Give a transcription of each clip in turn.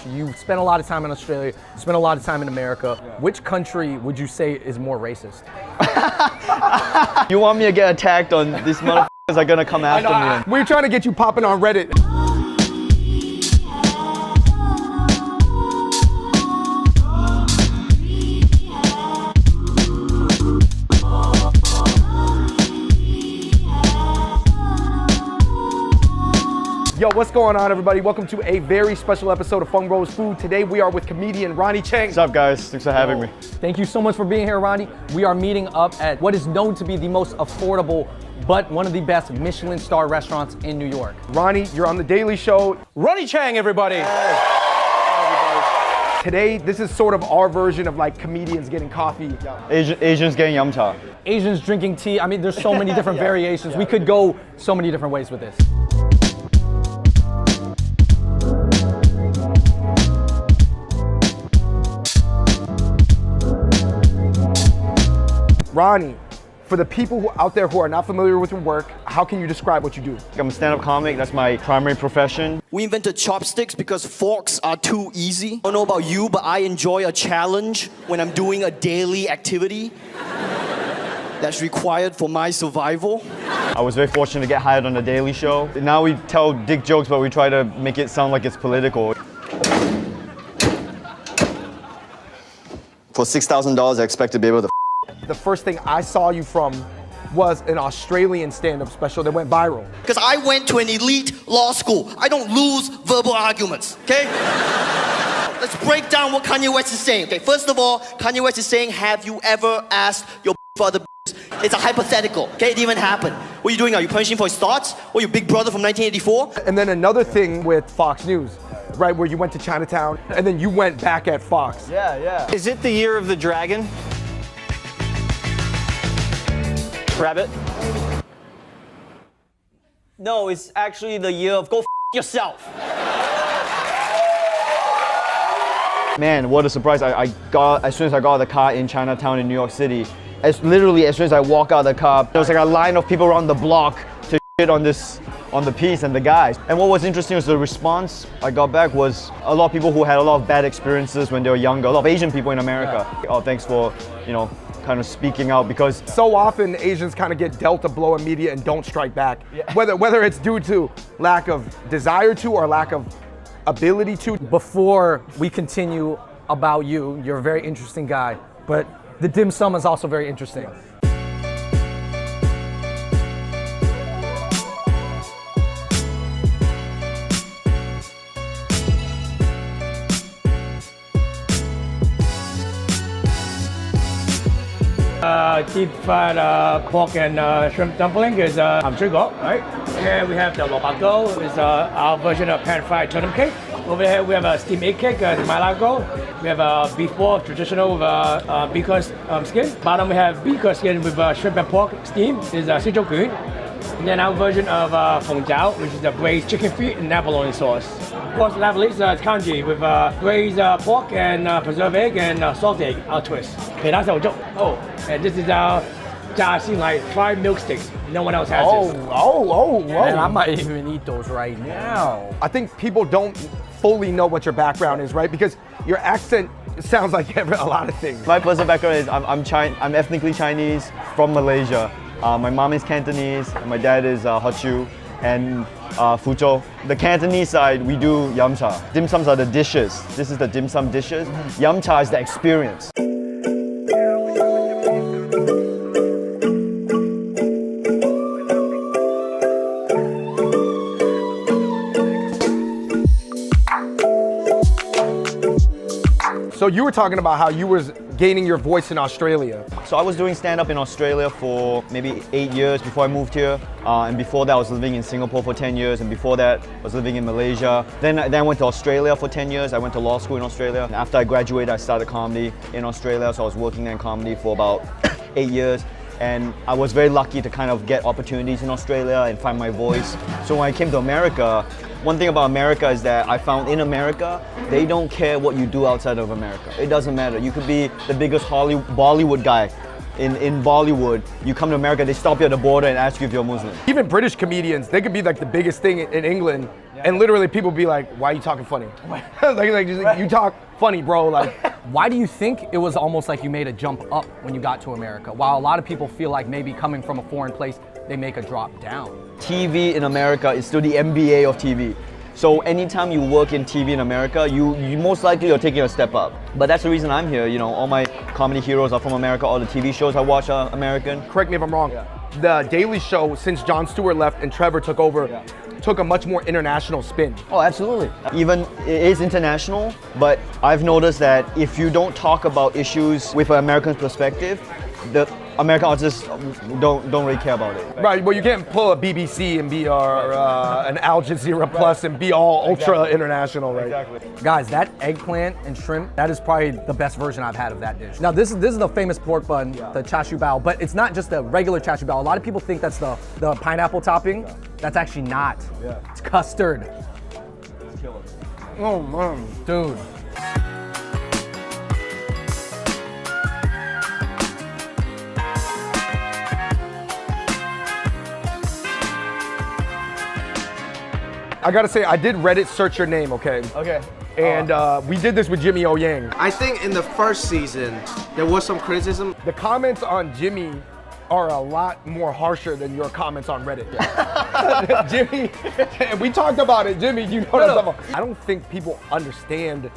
You spent a lot of time in Australia, spent a lot of time in America. Which country would you say is more racist? You want me to get attacked on these motherfuckers are gonna come after me. We're trying to get you popping on Reddit. Yo, what's going on, everybody? Welcome to a very special episode of Fung Bros Food. Today we are with comedian Ronny CHIENG. What's up, guys? Thanks for having me. Thank you so much for being here, Ronny. We are meeting up at what is known to be the most affordable, but one of the best Michelin star restaurants in New York. Ronny, you're on The Daily Show. RONNY CHIENG, everybody. Hey. Today, this is sort of our version of like comedians getting coffee. Asians getting yum cha. Asians drinking tea. I mean, there's so many different variations. We could go so many different ways with this. Ronny, for the people out there who are not familiar with your work, how can you describe what you do? I'm a stand-up comic. That's my primary profession. We invented chopsticks because forks are too easy. I don't know about you, but I enjoy a challenge when I'm doing a daily activity that's required for my survival. I was very fortunate to get hired on The Daily Show. Now we tell dick jokes, but we try to make it sound like it's political. For $6,000, I expect to be able to The first thing I saw you from was an Australian stand-up special that went viral. because I went to an elite law school. I don't lose verbal arguments, okay? Let's break down what Kanye West is saying, okay? First of all, Kanye West is saying, have you ever asked your father? It's a hypothetical, okay? It didn't even happen. What are you doing? Are you punishing for his thoughts? What, your big brother from 1984? And then another thing with Fox News, right, where you went to Chinatown, and then you went back at Fox. Yeah. Is it the year of the dragon? Rabbit? No, it's actually the year of go f yourself. Man, what a surprise. I got, as soon as I got out of the car in Chinatown in New York City, as soon as I walk out of the car, there was like a line of people around the block to shit on the piece and the guys. And what was interesting was the response I got back was a lot of people who had a lot of bad experiences when they were younger, a lot of Asian people in America. Yeah. Oh, thanks for, kind of speaking out, because So often Asians kind of get dealt a blow in media and don't strike back. Yeah. Whether it's due to lack of desire to or lack of ability to. Before we continue about you, you're a very interesting guy, but the dim sum is also very interesting. Deep fried pork and shrimp dumpling is hamburger, right? Here we have the lobago, is our version of pan-fried turnip cake. Over here we have a steamed egg cake, the malago. We have a beef ball, traditional with beaker skin. Bottom we have beaker skin with shrimp and pork steam, is sichugu. And then our version of Fung, which is the braised chicken feet and abalone sauce. Of course, lastly is kanji with braised pork and preserved egg and salt egg, our twist. Okay, that's our joke. Oh, and this is our like fried milk sticks. No one else has this. And I might even eat those right now. I think people don't fully know what your background is, right? Because your accent sounds like a lot of things. my personal background is I'm ethnically Chinese from Malaysia. My mom is Cantonese, and my dad is Hochu and Fuzhou. The Cantonese side, we do yum cha. Dim sums are the dishes. This is the dim sum dishes. Yum cha is the experience. So you were talking about how you was gaining your voice in Australia. So I was doing stand-up in Australia for maybe 8 years before I moved here. And before that I was living in Singapore for 10 years. And before that I was living in Malaysia. Then I went to Australia for 10 years. I went to law school in Australia. And after I graduated I started comedy in Australia. So I was working in comedy for about 8 years. And I was very lucky to kind of get opportunities in Australia and find my voice. So when I came to America, one thing about America is that I found in America, they don't care what you do outside of America. It doesn't matter. You could be the biggest Bollywood guy in Bollywood, you come to America, they stop you at the border and ask you if you're Muslim. Even British comedians, they could be like the biggest thing in England, and literally people be like, "Why are you talking funny?" You talk funny, bro. Like, why do you think it was almost like you made a jump up when you got to America? While a lot of people feel like maybe coming from a foreign place, they make a drop down. TV in America is still the MBA of TV. So anytime you work in TV in America, you most likely are taking a step up. But that's the reason I'm here. You know, all my comedy heroes are from America. All the TV shows I watch are American. correct me if I'm wrong. The Daily Show, since Jon Stewart left and Trevor took over, took a much more international spin. Oh, absolutely. Even it is international, but I've noticed that if you don't talk about issues with an American perspective, the American artists don't really care about it. Right, well, you can't pull a BBC and be an Al Jazeera Plus and be all ultra international, right? Exactly. Guys, that eggplant and shrimp, that is probably the best version I've had of that dish. Now, this is the famous pork bun, the char siu bao, but it's not just the regular char siu bao. A lot of people think that's the pineapple topping. That's actually not. It's custard. Oh, man. Dude. I gotta say, I did Reddit search your name, okay? Okay. And we did this with Jimmy O Yang. I think in the first season, there was some criticism. The comments on Jimmy are a lot more harsher than your comments on Reddit. Jimmy, and we talked about it, Jimmy, you know what I'm talking about. I don't think people understand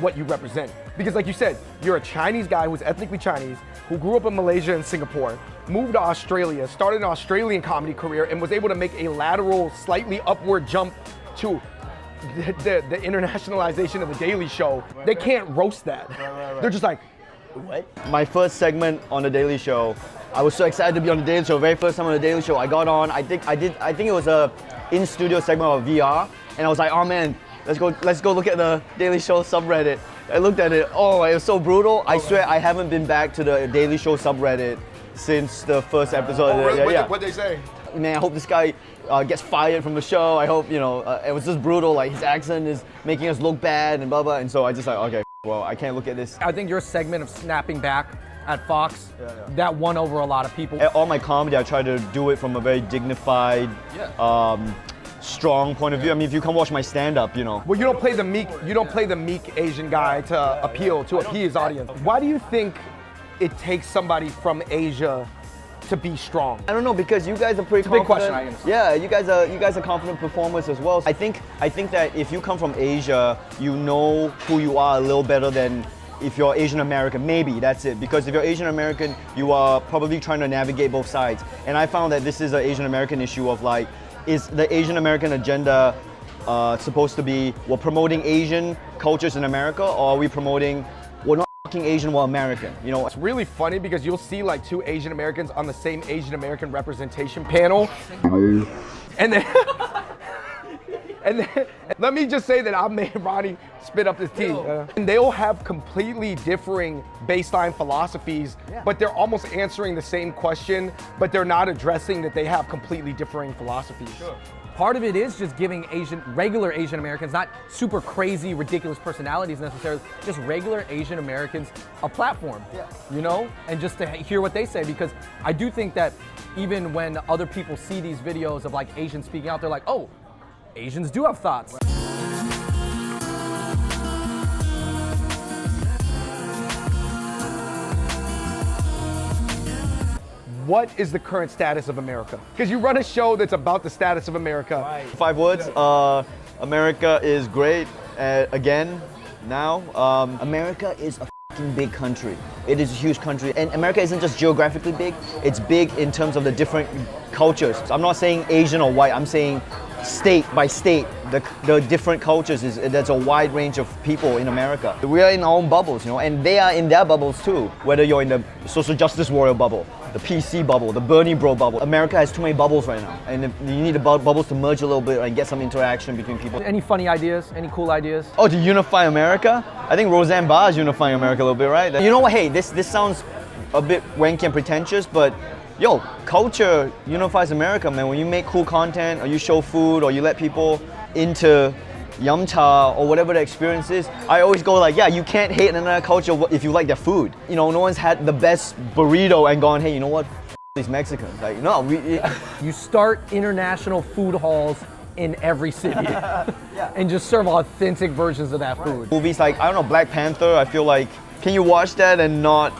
what you represent. Because like you said, you're a Chinese guy who's ethnically Chinese, who grew up in Malaysia and Singapore, moved to Australia, started an Australian comedy career, and was able to make a lateral, slightly upward jump to the internationalization of The Daily Show. They can't roast that. They're just like, what? My first segment on The Daily Show, I was so excited to be on The Daily Show. Very first time on The Daily Show, I got on. I think it was a in-studio segment of VR, and I was like, oh man, let's go look at the Daily Show subreddit. I looked at it. Oh, it was so brutal. I swear I haven't been back to the Daily Show subreddit since the first episode. Oh, really? What'd they say? Man, I hope this guy gets fired from the show. I hope, it was just brutal. Like, his accent is making us look bad and blah, blah. And so I just like, okay, well, I can't look at this. I think your segment of snapping back at Fox, that won over a lot of people. All my comedy, I try to do it from a very dignified, strong point of view. I mean, if you come watch my stand-up, Well, you don't play the meek Asian guy to appease audience. Why do you think it takes somebody from Asia to be strong? I don't know, because you guys are pretty confident. Big question, I understand. Yeah, you guys are confident performers as well. I think that if you come from Asia, you know who you are a little better than if you're Asian American. Maybe that's it. Because if you're Asian American, you are probably trying to navigate both sides. And I found that this is an Asian American issue of like, is the Asian American agenda supposed to be we're promoting Asian cultures in America, or are we promoting we're not fucking Asian, we're American? It's really funny because you'll see like two Asian Americans on the same Asian American representation panel, and then let me just say that I made Ronnie spit up his tea. And they'll have completely differing baseline philosophies, but they're almost answering the same question, but they're not addressing that they have completely differing philosophies. Part of it is just giving regular Asian Americans, not super crazy, ridiculous personalities necessarily, just regular Asian Americans a platform, and just to hear what they say, because I do think that even when other people see these videos of like Asians speaking out, they're like, oh, Asians do have thoughts. What is the current status of America? Because you run a show that's about the status of America. Right. 5 words. America is great. Again, now. America is a fucking big country. It is a huge country. And America isn't just geographically big, it's big in terms of the different cultures. I'm not saying Asian or white, I'm saying state by state, the different cultures, there's a wide range of people in America. We are in our own bubbles, and they are in their bubbles too. Whether you're in the social justice warrior bubble, the PC bubble, the Bernie bro bubble. America has too many bubbles right now, and you need the bubbles to merge a little bit and get some interaction between people. Any funny ideas? Any cool ideas? Oh, to unify America? I think Roseanne Barr is unifying America a little bit, right? You know what? Hey, this sounds a bit wanky and pretentious, but yo, culture unifies America, man. When you make cool content, or you show food, or you let people into yum cha or whatever the experience is, I always go like, yeah, you can't hate another culture if you like their food. You know, no one's had the best burrito and gone, hey, you know what? These Mexicans. Like, no, You start international food halls in every city and just serve authentic versions of that food. Movies like, I don't know, Black Panther, I feel like, can you watch that and not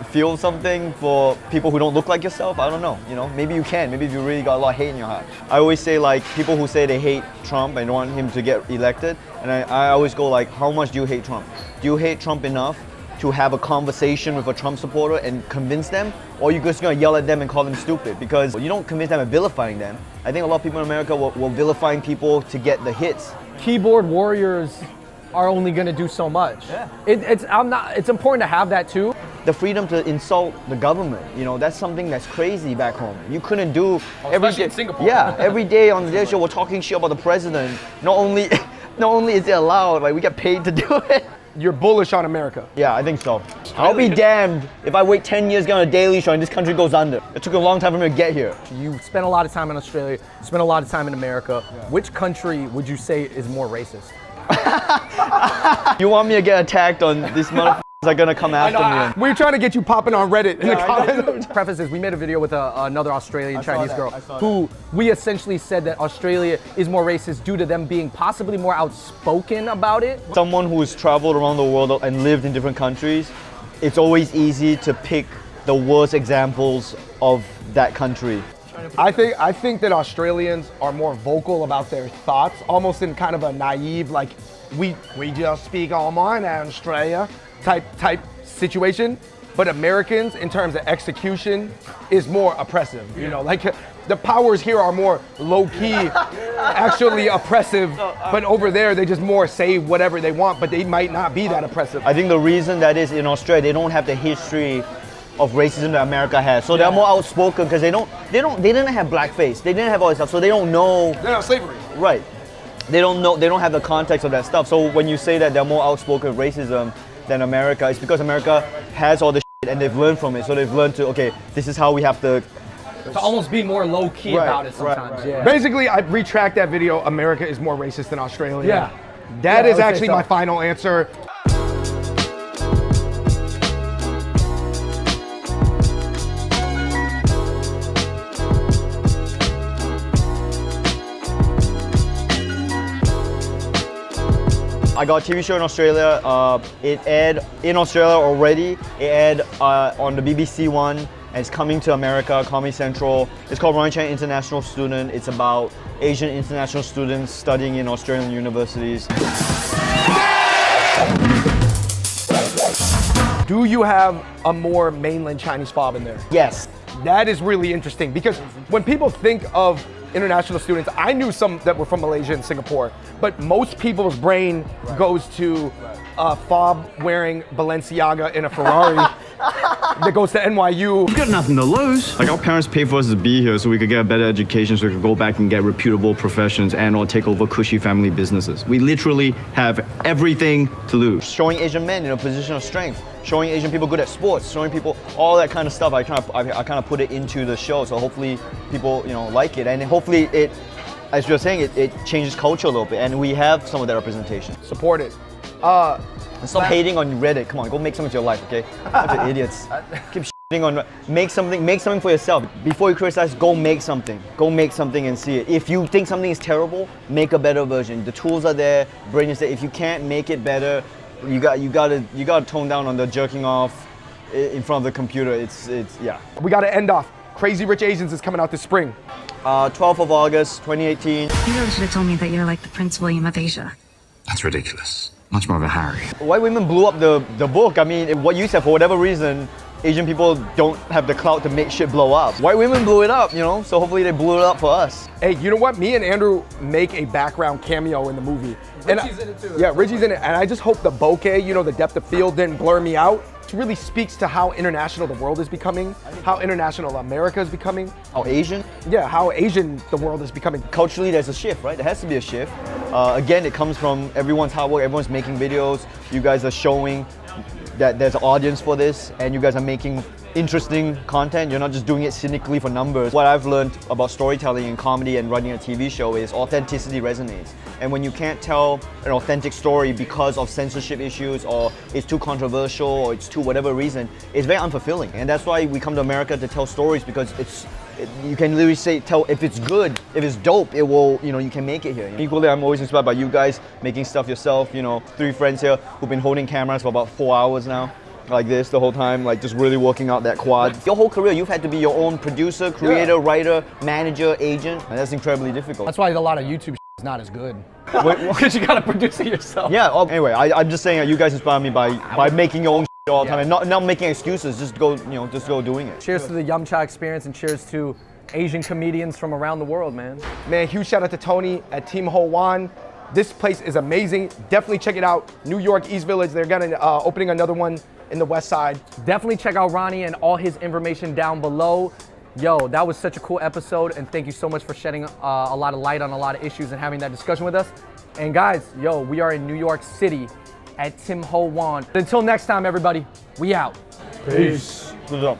feel something for people who don't look like yourself? I don't know, you know, maybe you can, maybe if you really got a lot of hate in your heart. I always say like, people who say they hate Trump and want him to get elected, and I always go like, how much do you hate Trump? Do you hate Trump enough to have a conversation with a Trump supporter and convince them? Or are you just gonna yell at them and call them stupid? Because you don't convince them by vilifying them. I think a lot of people in America were vilifying people to get the hits. Keyboard warriors are only going to do so much. Yeah. It's important to have that too. The freedom to insult the government, you know, that's something that's crazy back home. You couldn't do especially in Singapore. Yeah, every day on the Daily Show we're talking shit about the president. Not only is it allowed, like we get paid to do it. You're bullish on America. Yeah, I think so. I'll be damned if I wait 10 years to get on a Daily Show and this country goes under. It took a long time for me to get here. You spent a lot of time in Australia, you spent a lot of time in America. Yeah. Which country would you say is more racist? You want me to get attacked on these motherfuckers are gonna come after me? We're trying to get you popping on Reddit in the comments. Preface is, we made a video with another Australian Chinese girl who we essentially said that Australia is more racist due to them being possibly more outspoken about it. Someone who's traveled around the world and lived in different countries, it's always easy to pick the worst examples of that country. I think that Australians are more vocal about their thoughts, almost in kind of a naive, like, we just speak all mine in Australia type situation. But Americans, in terms of execution, is more oppressive. You know, like the powers here are more low key, actually oppressive. But over there, they just more say whatever they want, but they might not be that oppressive. I think the reason that is in Australia, they don't have the history of racism that America has. So they're more outspoken because they didn't have blackface. They didn't have all this stuff, so they don't know. They're not slavery. Right. They don't have the context of that stuff. So when you say that they're more outspoken racism than America, it's because America has all the shit and they've learned from it. So they've learned to, okay, this is how we have to almost be more low key about it sometimes. Yeah. Basically, I retract that video. America is more racist than Australia. Yeah. That is actually my final answer. I got a TV show in Australia. It aired in Australia already. It aired on the BBC One, and it's coming to America, Comedy Central. It's called RONNY International Student. It's about Asian international students studying in Australian universities. Do you have a more mainland Chinese fob in there? Yes. That is really interesting because when people think of international students, I knew some that were from Malaysia and Singapore, but most people's brain goes to a fob wearing Balenciaga in a Ferrari that goes to NYU. We've got nothing to lose. Like, our parents paid for us to be here so we could get a better education, so we could go back and get reputable professions and or take over cushy family businesses. We literally have everything to lose. Showing Asian men in a position of strength, showing Asian people good at sports, showing people all that kind of stuff. I kind of put it into the show, so hopefully people, you know, like it, and hopefully it, as you're saying, it changes culture a little bit, and we have some of that representation. Support it. And stop hating on Reddit. Come on, go make something with your life, okay? Bunch of idiots. Keep shitting on. Make something for yourself. Before you criticize, go make something. Go make something and see it. If you think something is terrible, make a better version. The tools are there. Brain is there. If you can't make it better, you gotta tone down on the jerking off in front of the computer. It's yeah. We gotta end off. Crazy Rich Asians is coming out this spring. 12th of August, 2018. You really should have told me that you're like the Prince William of Asia. That's ridiculous. Much more of a Harry. White women blew up the book. I mean, what you said, for whatever reason, Asian people don't have the clout to make shit blow up. White women blew it up, you know, so hopefully they blew it up for us. Hey, you know what? Me and Andrew make a background cameo in the movie. Richie's in it too. Yeah, Richie's in it. And I just hope the bokeh, you know, the depth of field didn't blur me out. It really speaks to how international the world is becoming, how international America is becoming. How Asian? Yeah, how Asian the world is becoming. Culturally, there's a shift, right? There has to be a shift. Again, it comes from everyone's hard work, everyone's making videos. You guys are showing that there's an audience for this, and you guys are making interesting content. You're not just doing it cynically for numbers. What I've learned about storytelling and comedy and running a TV show is authenticity resonates. And when you can't tell an authentic story because of censorship issues, or it's too controversial, or it's too whatever reason, it's very unfulfilling. And that's why we come to America to tell stories, because you can literally tell if it's good, if it's dope, it will, you can make it here. Equally, I'm always inspired by you guys making stuff yourself. 3 friends here who've been holding cameras for about 4 hours now, like this the whole time, like just really working out that quad. Your whole career, you've had to be your own producer, creator, writer, manager, agent, and that's incredibly difficult. That's why a lot of YouTube is not as good. Because you gotta produce it yourself. Yeah. Anyway, I'm just saying that you guys inspire me by making your own all the time and not making excuses. Just go doing it. Cheers to the Yum Cha experience, and cheers to Asian comedians from around the world, man. Man, huge shout out to Tony at Team Ho Wan. This place is amazing. Definitely check it out. New York, East Village. They're gonna opening another one in the West Side. Definitely check out Ronnie and all his information down below. Yo, that was such a cool episode, and thank you so much for shedding a lot of light on a lot of issues and having that discussion with us. And guys, yo, we are in New York City at Tim Ho Wan. Until next time, everybody, we out. Peace. Good job.